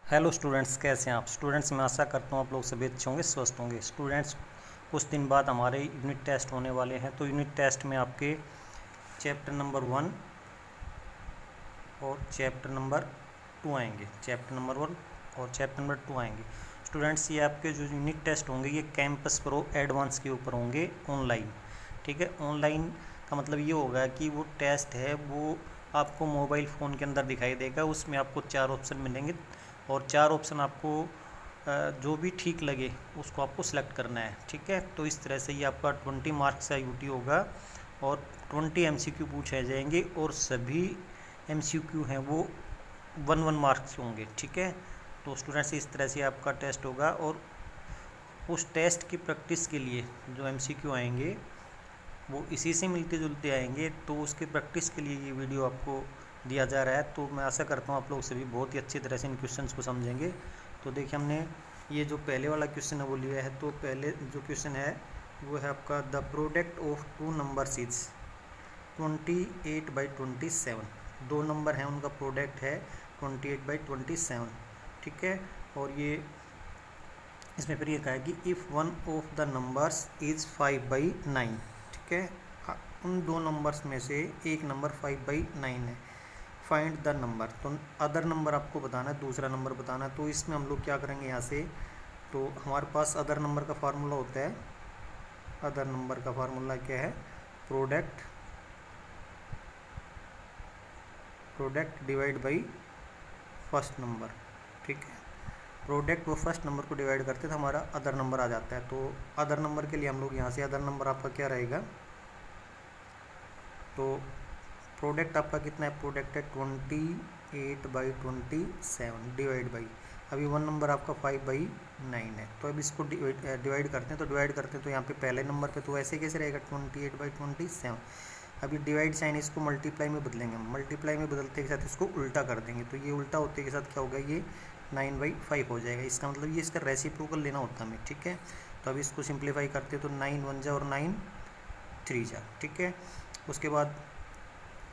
Hello students, कैसे हैं आप स्टूडेंट्स। मैं आशा करता हूँ आप लोग सभी अच्छे होंगे, स्वस्थ होंगे। स्टूडेंट्स, कुछ दिन बाद हमारे यूनिट टेस्ट होने वाले हैं, तो यूनिट टेस्ट में आपके चैप्टर नंबर 1 और चैप्टर नंबर 2 आएंगे। चैप्टर नंबर 1 और चैप्टर नंबर 2 आएंगे। स्टूडेंट्स, ये आपके जो यूनिट टेस्ट होंगे ये कैंपस प्रो एडवांस के ऊपर होंगे, ऑनलाइन। ठीक है, ऑनलाइन का मतलब ये होगा कि वो टेस्ट है वो आपको मोबाइल फ़ोन के अंदर दिखाई देगा। उसमें आपको 4 ऑप्शन मिलेंगे और 4 ऑप्शन आपको जो भी ठीक लगे उसको आपको सिलेक्ट करना है। ठीक है, तो इस तरह से ये आपका 20 मार्क्स का यूटी होगा और 20 एमसीक्यू पूछे जाएंगे और सभी एमसीक्यू हैं वो 1 मार्क्स होंगे। ठीक है, तो स्टूडेंट्स इस तरह से आपका टेस्ट होगा और उस टेस्ट की प्रैक्टिस के लिए जो एमसीक्यू आएंगे वो इसी से मिलते जुलते आएंगे, तो उसके प्रैक्टिस के लिए ये वीडियो आपको दिया जा रहा है। तो मैं आशा करता हूँ आप लोग सभी बहुत ही अच्छी तरह से इन क्वेश्चंस को समझेंगे। तो देखिए, हमने ये जो पहले वाला क्वेश्चन है वो लिया है। तो पहले जो क्वेश्चन है वो है आपका the product of 2 numbers is 28/27। 2 number हैं, उनका प्रोडक्ट है 28/27। ठीक है, और ये इसमें फिर ये कहा है कि if one of the numbers is 5/9। ठीक है, उन 2 नंबर्स में से एक नंबर 5/9 है। फाइंड द नंबर, तो अदर नंबर आपको बताना है, दूसरा नंबर बताना है। तो इसमें हम लोग क्या करेंगे यहाँ से, तो हमारे पास अदर नंबर का फार्मूला होता है। अदर नंबर का फार्मूला क्या है, product divide by first number. ठीक है, प्रोडक्ट वो फर्स्ट नंबर को डिवाइड करते तो हमारा अदर नंबर आ जाता है। तो अदर नंबर के लिए हम लोग यहाँ से अदर नंबर आपका क्या रहेगा, तो प्रोडक्ट आपका कितना है, प्रोडक्ट है 28/27 डिवाइड बाई, अभी 1 नंबर आपका 5/9 है। तो अब इसको डिवाइड करते हैं, तो डिवाइड करते हैं तो यहाँ पे पहले नंबर पे तो ऐसे कैसे रहेगा 28/27। अभी डिवाइड साइन इसको मल्टीप्लाई में बदलेंगे, मल्टीप्लाई में बदलते के साथ इसको उल्टा कर देंगे, तो ये उल्टा होते के साथ क्या होगा, ये 9/5 हो जाएगा। इसका मतलब ये इसका रेसिप्रोकल लेना होता है हमें। ठीक है, तो अभी इसको सिंप्लीफाई करते हैं तो 9 1 जा और 9 3 जा। ठीक है, उसके बाद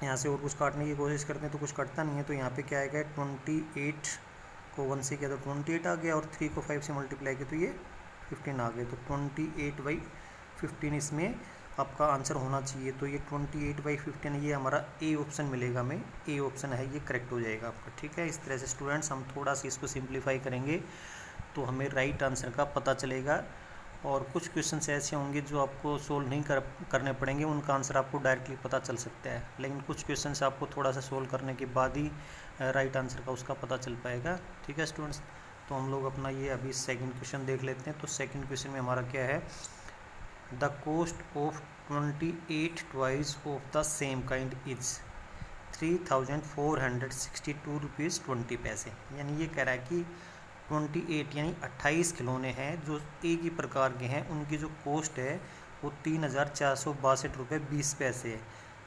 यहाँ से और कुछ काटने की कोशिश करते हैं तो कुछ कटता नहीं है। तो यहाँ पे क्या आएगा, 28 को 1 से किया तो 28 आ गया और 3 को 5 से मल्टीप्लाई किया तो ये 15 आ गया। तो 28/15 इसमें आपका आंसर होना चाहिए। तो ये 28/15 ये हमारा ए ऑप्शन मिलेगा हमें, ए ऑप्शन है, ये करेक्ट हो जाएगा आपका। ठीक है, इस तरह से स्टूडेंट्स हम थोड़ा सा इसको सिंप्लीफाई करेंगे तो हमें राइट आंसर का पता चलेगा। और कुछ क्वेश्चंस ऐसे होंगे जो आपको सोल्व नहीं करने पड़ेंगे, उनका आंसर आपको डायरेक्टली पता चल सकता है, लेकिन कुछ क्वेश्चंस आपको थोड़ा सा सोल्व करने के बाद ही राइट आंसर का उसका पता चल पाएगा। ठीक है स्टूडेंट्स, तो हम लोग अपना ये अभी सेकंड क्वेश्चन देख लेते हैं। तो सेकंड क्वेश्चन में हमारा क्या है, the cost of 28 toys of the same kind is 3462 rupees 20 पैसे। यानी ये कह रहा है कि 28 यानी 28 खिलौने हैं जो एक ही प्रकार के हैं, उनकी जो कॉस्ट है वो 3462 रुपये 20 पैसे है।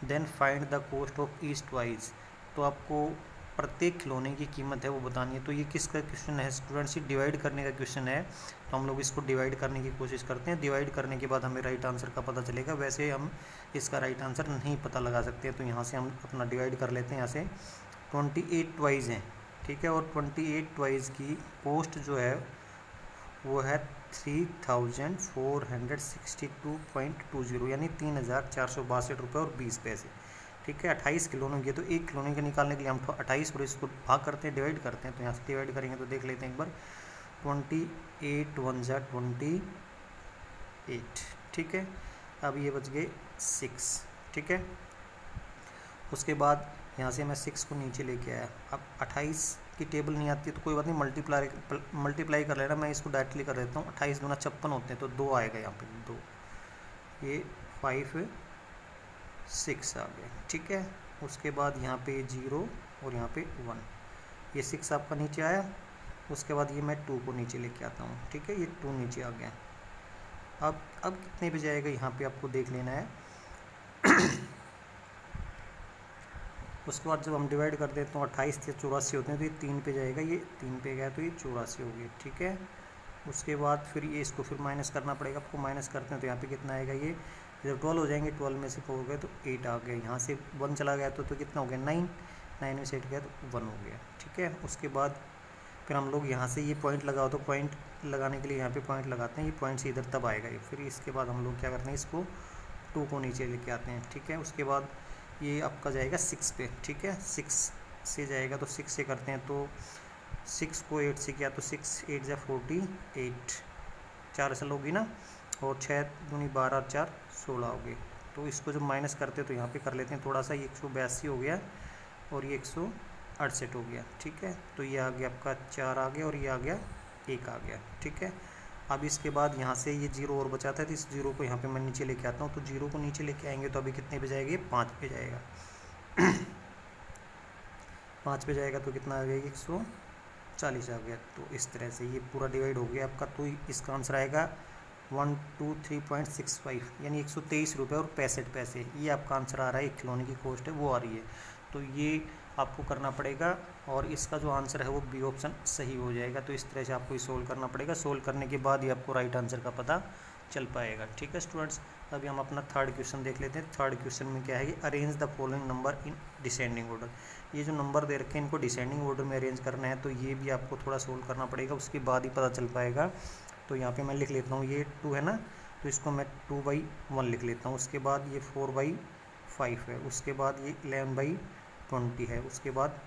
Then find the cost of each toys, तो आपको प्रत्येक खिलौने की कीमत है वो बतानी है। तो ये किसका क्वेश्चन है स्टूडेंट्स, ये डिवाइड करने का क्वेश्चन है। तो हम लोग इसको डिवाइड करने की कोशिश करते हैं, डिवाइड करने के बाद हमें राइट आंसर का पता चलेगा। वैसे हम इसका राइट आंसर नहीं पता लगा सकते, तो यहाँ से हम अपना डिवाइड कर लेते हैं। यहाँ से 28 टॉयज हैं, ठीक है, और 28 टॉयज़ की कॉस्ट जो है वो है 3462.20 यानी 3462 रुपये और 20 पैसे। ठीक है, 28 खिलौनों की, तो एक खिलौने के निकालने के लिए हम 28 और इसको भाग करते हैं, डिवाइड करते हैं। तो यहाँ से डिवाइड करेंगे तो देख लेते हैं एक बार, 28 1 जा 28। ठीक है, अब ये बच गए 6। ठीक है, उसके बाद यहाँ से मैं 6 को नीचे लेके आया। अब 28 की टेबल नहीं आती तो कोई बात नहीं, मल्टीप्लाई कर लेना, मैं इसको डायरेक्टली कर देता हूँ। 28 दूना 56 होते हैं, तो 2 आएगा यहाँ पे, 2, ये 5 6 आ गया। ठीक है, उसके बाद यहाँ पे 0 और यहाँ पे 1, ये 6 आपका नीचे आया। उसके बाद ये मैं 2 को नीचे लेके आता हूँ। ठीक है, ये 2 नीचे आ गया। अब कितने पे जाएगा यहाँ पे आपको देख लेना है। उसके बाद जब हम डिवाइड कर देते हैं 28 से 84 होते हैं, तो ये 3 पे जाएगा, ये 3 पे गया तो ये 84 हो गया। ठीक है, उसके बाद फिर ये इसको फिर माइनस करना पड़ेगा आपको। माइनस करते हैं तो यहाँ पे कितना आएगा, ये जब 12 हो जाएंगे, 12 में से 4 गए तो 8 आ गया। यहाँ से 1 चला गया तो कितना हो गया, 9 में से 8 गया तो 1 हो गया। ठीक है, उसके बाद फिर हम लोग यहाँ से ये पॉइंट लगाओ, तो पॉइंट लगाने के लिए यहाँ पे पॉइंट लगाते हैं, ये पॉइंट से इधर तब आएगा ये। फिर इसके बाद हम लोग क्या करते हैं, इसको 2 को नीचे लेके आते हैं, ठीक है। उसके बाद ये आपका जाएगा 6 पे, ठीक है, 6 से जाएगा, तो 6 से करते हैं, तो 6 को 8 से किया तो 6 8 जा 48, 4 असल होगी ना, और 6 दूनी 12 और 4 16 हो गए। तो इसको जब माइनस करते हैं तो यहाँ पे कर लेते हैं थोड़ा सा, ये 182 हो गया और ये 168 हो गया, ठीक है। तो ये आ गया आपका 4 आ गया और ये आ गया 1 आ गया, ठीक है। अब इसके बाद यहाँ से ये 0 और बचाता है, तो इस 0 को यहाँ पे मैं नीचे लेके आता हूँ, तो 0 को नीचे लेके आएंगे तो अभी कितने पे जाएगी, 5 पे जाएगा। 5 पे जाएगा तो कितना आ गया, 140 आ गया। तो इस तरह से ये पूरा डिवाइड हो गया आपका। तो इसका आंसर आएगा 123.65 यानी 123 रुपये और 65 पैसे। ये आपका आंसर आ रहा है, एक खिलौने की कॉस्ट है वो आ रही है। तो ये आपको करना पड़ेगा और इसका जो आंसर है वो बी ऑप्शन सही हो जाएगा। तो इस तरह से आपको सोल्व करना पड़ेगा, सोल्व करने के बाद ही आपको राइट आंसर का पता चल पाएगा, ठीक है स्टूडेंट्स। अभी हम अपना थर्ड क्वेश्चन देख लेते हैं। थर्ड क्वेश्चन में क्या है, कि arrange the following number in descending order. ये जो नंबर दे रखे हैं इनको डिसेंडिंग ऑर्डर में अरेंज करना है, तो ये भी आपको थोड़ा सोल्व करना पड़ेगा, उसके बाद ही पता चल पाएगा। तो यहाँ पे मैं लिख लेता हूँ, ये 2 है ना, तो इसको मैं 2/1 लिख लेता हूँ। उसके बाद ये 4/5 है, उसके बाद ये 11/20 है, उसके बाद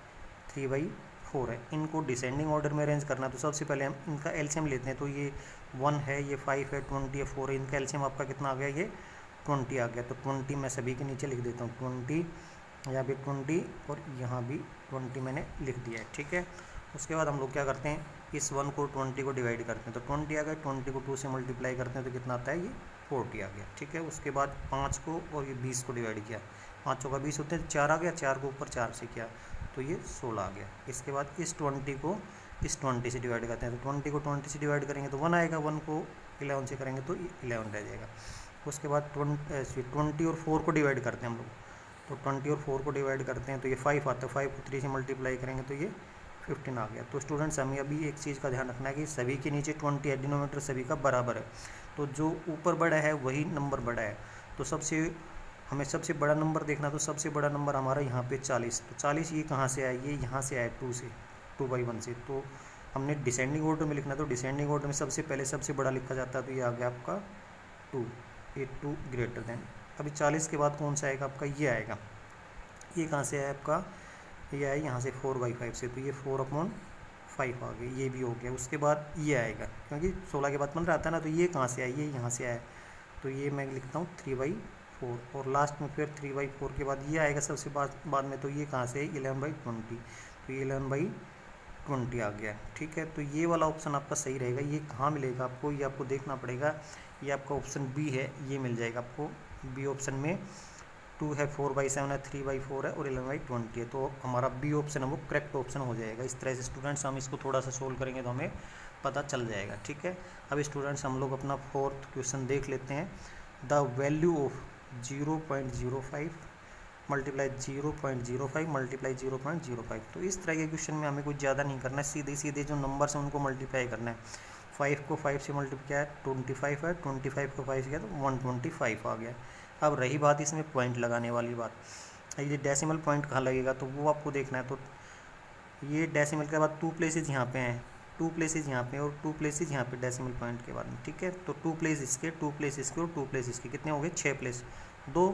3/4 है। इनको डिसेंडिंग ऑर्डर में अरेंज करना है, तो सबसे पहले हम इनका एलसीएम लेते हैं। तो ये 1 है, ये 5 है, 20 है, 4 है, इनका एलसीएम आपका कितना आ गया, ये 20 आ गया। तो 20 मैं सभी के नीचे लिख देता हूँ, 20 यहाँ भी 20 और यहाँ भी 20 मैंने लिख दिया है, ठीक है। उसके बाद हम लोग क्या करते हैं, इस 1 को 20 को डिवाइड करते हैं, तो 20 आ गया। 20 को 2 से मल्टीप्लाई करते हैं तो कितना आता है, ये 40 आ गया, ठीक है। उसके बाद 5 को और ये 20 को डिवाइड किया, 5 का 20 होते हैं, 4 आ गया, 4 को ऊपर 4 से किया तो ये 16 आ गया। इसके बाद इस 20 को इस 20 से डिवाइड करते हैं, तो 20 को 20 से डिवाइड करेंगे तो 1 आएगा, 1 को 11 से करेंगे तो 11 रह जाएगा। उसके बाद 20 और 4 को डिवाइड करते हैं हम लोग, तो 20 और 4 को डिवाइड करते हैं तो ये 5 आता है, 5 को 3 से मल्टीप्लाई करेंगे तो ये 15 आ गया। तो स्टूडेंट्स हमें अभी एक चीज़ का ध्यान रखना है कि सभी के नीचे 20 है, डिनोमीटर सभी का बराबर है, तो जो ऊपर बड़ा है वही नंबर बड़ा है। तो हमें सबसे बड़ा नंबर देखना, तो सबसे बड़ा नंबर हमारा यहाँ पे 40। तो 40 ये कहाँ से आया, ये यहाँ से आया 2/1 से। तो हमने डिसेंडिंग ऑर्डर में लिखना, तो डिसेंडिंग ऑर्डर में सबसे पहले सबसे बड़ा लिखा जाता है, तो ये आ गया आपका 2, ये 2 ग्रेटर देन। अभी 40 के बाद कौन सा आएगा आपका, ये आएगा, ये कहाँ से आया आपका, ये आया यहाँ से 4/5 से, तो ये 4/5 आ गया, ये भी हो गया। उसके बाद ये आएगा, क्योंकि 16 के बाद 15 आता है ना, तो ये कहाँ से आया, ये यहाँ से आया, तो ये मैं लिखता हूँ 3/4 और लास्ट में फिर 3/4 के बाद ये आएगा सबसे बाद में, तो ये कहाँ से 11/20, तो ये 11/20 आ गया, ठीक है। तो ये वाला ऑप्शन आपका सही रहेगा। ये कहाँ मिलेगा आपको, ये आपको देखना पड़ेगा, ये आपका ऑप्शन बी है, ये मिल जाएगा आपको। बी ऑप्शन में 2 है, 4/7 है, 3/4 है और 11/20 है, तो हमारा बी ऑप्शन है वो करेक्ट ऑप्शन हो जाएगा। इस तरह से स्टूडेंट्स हम इसको थोड़ा सा सोल्व करेंगे तो हमें पता चल जाएगा, ठीक है। अभी स्टूडेंट्स हम लोग अपना 4th क्वेश्चन देख लेते हैं। The value of 0.05 multiply 0.05 multiply 0.05। तो इस तरह के क्वेश्चन में हमें कुछ ज़्यादा नहीं करना है, सीधे सीधे जो नंबर्स हैं उनको मल्टीप्लाई करना है। 5 को 5 से मल्टीप्लाई किया 25 है, 25 को 5 से किया तो 125 आ गया। अब रही बात इसमें पॉइंट लगाने वाली बात, ये डेसिमल पॉइंट कहाँ लगेगा तो वो आपको देखना है। तो ये डेसिमल के बाद 2 प्लेसेज यहाँ पे हैं, 2 प्लेसेज यहाँ पे और 2 प्लेसेज यहाँ पे डेसिमल पॉइंट के बाद में, ठीक है। तो 2 प्लेस इसके, 2 प्लेस इसके और 2 प्लेस इसके, कितने हो गए 6 प्लेस, 2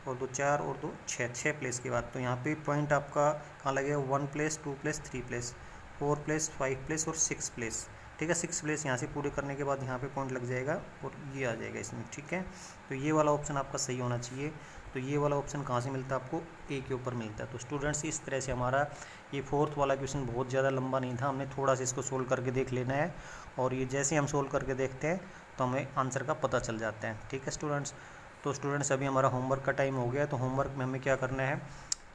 और 2 4 और 2 6 प्लेस के बाद। तो यहाँ पे पॉइंट आपका कहाँ लगेगा, 1 place, 2 place, 3 place, 4 place, 5 place और 6 प्लेस, ठीक है। 6 प्लेस यहाँ से पूरे करने के बाद यहाँ पे पॉइंट लग जाएगा और ये आ जाएगा इसमें, ठीक है। तो ये वाला ऑप्शन आपका सही होना चाहिए। तो ये वाला ऑप्शन कहाँ से मिलता है आपको, ए के ऊपर मिलता है। तो स्टूडेंट्स इस तरह से हमारा ये 4th वाला क्वेश्चन बहुत ज़्यादा लंबा नहीं था, हमने थोड़ा सा इसको सोल्व करके देख लेना है और ये जैसे हम सोल्व करके देखते हैं तो हमें आंसर का पता चल जाता है, ठीक है स्टूडेंट्स। तो स्टूडेंट्स अभी हमारा होमवर्क का टाइम हो गया, तो होमवर्क में हमें क्या करना है,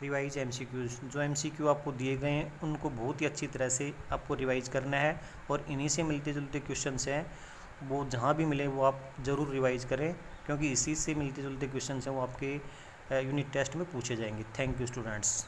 रिवाइज MCQs। जो MCQ आपको दिए गए हैं उनको बहुत ही अच्छी तरह से आपको रिवाइज करना है और इन्हीं से मिलते जुलते क्वेश्चंस हैं, वो जहाँ भी मिले वो आप ज़रूर रिवाइज करें, क्योंकि इसी से मिलते जुलते क्वेश्चंस हैं वो आपके यूनिट टेस्ट में पूछे जाएंगे। Thank you students.